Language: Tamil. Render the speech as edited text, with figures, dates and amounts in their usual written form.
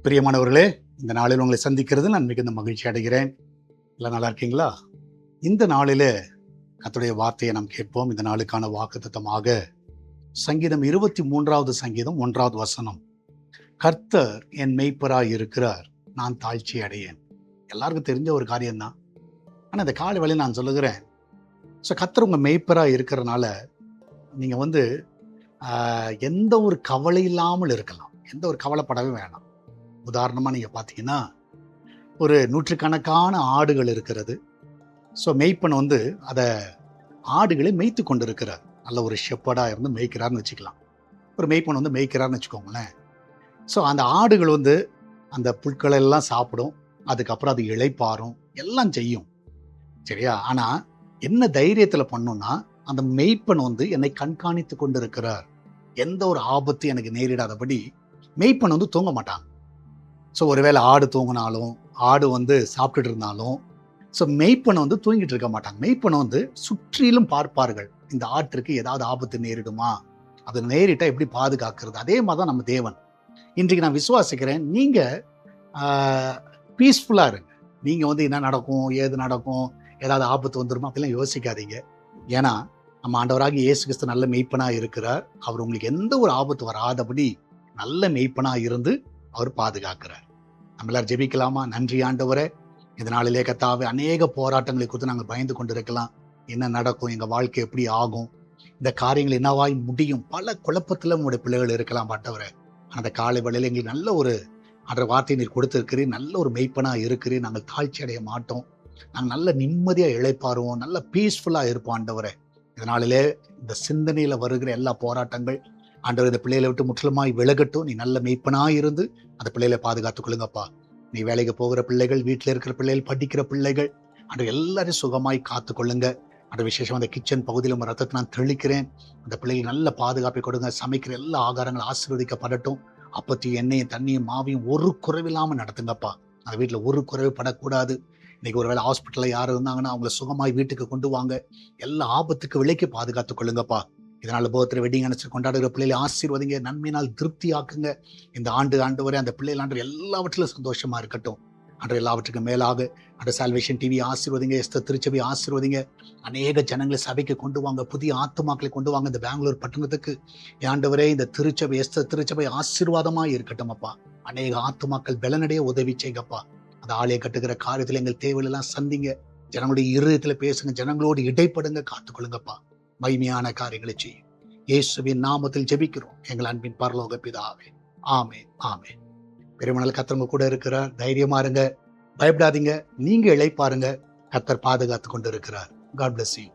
பிரியமானவர்களே, இந்த நாளில் உங்களை சந்திக்கிறது நான் மிகுந்த மகிழ்ச்சி அடைகிறேன். எல்லாம் நல்லா இருக்கீங்களா? இந்த நாளிலே கர்த்தருடைய வார்த்தையை நாம் கேட்போம். இந்த நாளுக்கான வாக்குத்தத்தமாக சங்கீதம் 23வது சங்கீதம் 1வது வசனம். கர்த்தர் என் மெய்ப்பராய் இருக்கிறார், நான் தாழ்ச்சி அடையேன். எல்லாருக்கும் தெரிஞ்ச ஒரு காரியம்தான். ஆனால் இந்த காலை வேளையில் நான் சொல்லுகிறேன், ஸோ கர்த்தர் உங்கள் மெய்ப்பராய் இருக்கிறனால நீங்கள் எந்த ஒரு கவலை இல்லாமல் இருக்கலாம். எந்த ஒரு கவலைப்படவே வேணாம். உதாரணமாக நீங்கள் பார்த்தீங்கன்னா, ஒரு நூற்றுக்கணக்கான ஆடுகள் இருக்கிறது. ஸோ மெய்ப்பன் அதை ஆடுகளை மேய்த்து கொண்டு இருக்கிறார். நல்ல ஒரு ஷெப்பர்டாக இருந்து மேய்க்கிறார்னு வச்சுக்கலாம். ஒரு மெய்ப்பன் மேய்க்கிறார்னு வச்சுக்கோங்களேன். ஸோ அந்த ஆடுகள் அந்த புற்களை எல்லாம் சாப்பிடும், அதுக்கப்புறம் அது இளைப்பாரும், எல்லாம் செய்யும், சரியா? ஆனால் என்ன தைரியத்தில் பண்ணுன்னா, அந்த மெய்ப்பன் என்னை கண்காணித்து கொண்டு இருக்கிறார், எந்த ஒரு ஆபத்து எனக்கு நேரிடாதபடி மெய்ப்பன் தூங்க மாட்டாங்க. ஸோ ஒருவேளை ஆடு தூங்கினாலும், ஆடு சாப்பிட்டுட்டு இருந்தாலும், ஸோ மெய்ப்பனை தூங்கிட்டு இருக்க மாட்டாங்க. மெய்ப்பனை சுற்றிலும் பார்ப்பார்கள், இந்த ஆட்டிற்கு ஏதாவது ஆபத்து நேரிடுமா, அது நேரிட்டால் எப்படி பாதுகாக்கிறது. அதே மாதிரி தான் நம்ம தேவன். இன்றைக்கு நான் விசுவாசிக்கிறேன், நீங்கள் பீஸ்ஃபுல்லாக இருங்க. நீங்கள் என்ன நடக்கும், ஏது நடக்கும், ஏதாவது ஆபத்து வந்துருமா அப்படிலாம் யோசிக்காதீங்க. ஏன்னா நம்ம ஆண்டவராகிய இயேசு கிறிஸ்து நல்ல மெய்ப்பனாக இருக்கிறார். அவர் உங்களுக்கு எந்த ஒரு ஆபத்து வராதபடி நல்ல மெய்ப்பனாக இருந்து அவர் பாதுகாக்கிறார். நம்ம எல்லாரும் ஜெபிக்கலாமா? நன்றி ஆண்டவரே, இந்த நாளிலே கர்த்தாவே, அநேக போராட்டங்களை குறித்து நாங்கள் பயந்து கொண்டு இருக்கலாம். என்ன நடக்கும், எங்கள் வாழ்க்கை எப்படி ஆகும், இந்த காரியங்கள் என்னவாய் முடியும், பல குழப்பத்தில் உங்களுடைய பிள்ளைகள் இருக்கலாம் ஆண்டவரே. அந்த காலை வேளையில் எங்களுக்கு நல்ல ஒரு வார்த்தை நீர் கொடுத்திருக்கிறீர். நல்ல ஒரு மெய்ப்பனாக இருக்கிறீர். நாங்கள் தாழ்ச்சி அடைய மாட்டோம். நாங்கள் நல்ல நிம்மதியாக இளைப்பாருவோம், நல்ல பீஸ்ஃபுல்லாக இருப்போம் ஆண்டவரே. இதனாலே இந்த சிந்தனையில் வருகிற எல்லா போராட்டங்கள் ஆண்டவர் இந்த பிள்ளைகளை விட்டு முற்றிலுமாய் விலகட்டும். நீ நல்ல மெய்ப்பனாக இருந்து அந்த பிள்ளைகளை பாதுகாத்துக் கொள்ளுங்கப்பா. நீ வேலைக்கு போகிற பிள்ளைகள், வீட்டில் இருக்கிற பிள்ளைகள், படிக்கிற பிள்ளைகள், அன்று எல்லாரும் சுகமாய் காத்து கொள்ளுங்க. அந்த விசேஷம் அந்த கிச்சன் பகுதியில் ரத்தத்தை நான் தெளிக்கிறேன். அந்த பிள்ளைகள் நல்ல பாதுகாப்பை கொடுங்க. சமைக்கிற எல்லா ஆகாரங்களும் ஆசீர்வதிக்கப்படட்டும். அப்பத்தையும் எண்ணெயும் தண்ணியும் மாவையும் ஒரு குறைவில்லாமல் நடத்துங்கப்பா. அந்த வீட்டில் ஒரு குறைவு படக்கூடாது. இன்னைக்கு ஒரு வேளை ஹாஸ்பிட்டலில் யார் இருந்தாங்கன்னா அவங்கள சுகமாய் வீட்டுக்கு கொண்டு வாங்க. எல்லா ஆபத்துக்கு விலைக்கு பாதுகாத்துக் கொள்ளுங்கப்பா. இதனால் பர்த்டே வெட்டிங் அனுப்பிச்சு கொண்டாடுகிற பிள்ளைகளை ஆசீர்வதிங்க, நன்மையினால் திருப்தி ஆக்குங்க. இந்த ஆண்டு வரை அந்த பிள்ளைகள் ஆண்டு எல்லாவற்றிலும் சந்தோஷமா இருக்கட்டும். அன்று எல்லாவற்றுக்கும் மேலாக அந்த சால்வேஷன் டிவி ஆசீர்வதிங்க, எஸ்தர் திருச்சபை ஆசீர்வதிங்க. அநேக ஜனங்களை சபைக்கு கொண்டு வாங்க, புதிய ஆத்துமாக்களை கொண்டு வாங்க. இந்த பெங்களூர் பட்டணத்துக்கு ஆண்டவரே, இந்த திருச்சபை, எஸ்தர் திருச்சபை ஆசீர்வாதமாக இருக்கட்டும் அப்பா. அநேக ஆத்துமாக்கள் பலனடைய உதவி செய்யப்பா. அந்த ஆலய கட்டுகிற காரியத்தில் எங்கள் தேவையெல்லாம் சந்திங்க. ஜனங்களுடைய இருதயத்தில் பேசுங்க, ஜனங்களோடு இடைப்படுங்க, காத்துக்கொள்ளுங்கப்பா. மகிமையான காரியங்களை செய்யும். இயேசுவின் நாமத்தில் ஜெபிக்கிறோம் எங்கள் அன்பின் பரலோக பிதாவே. ஆமென், ஆமென். பெருமனால கர்த்தர் கூட இருக்கிறார். தைரியமா இருங்க, பயப்படாதீங்க. நீங்க இளைப்பாருங்க. கர்த்தர் பாதுகாத்து கொண்டு இருக்கிறார். God bless you.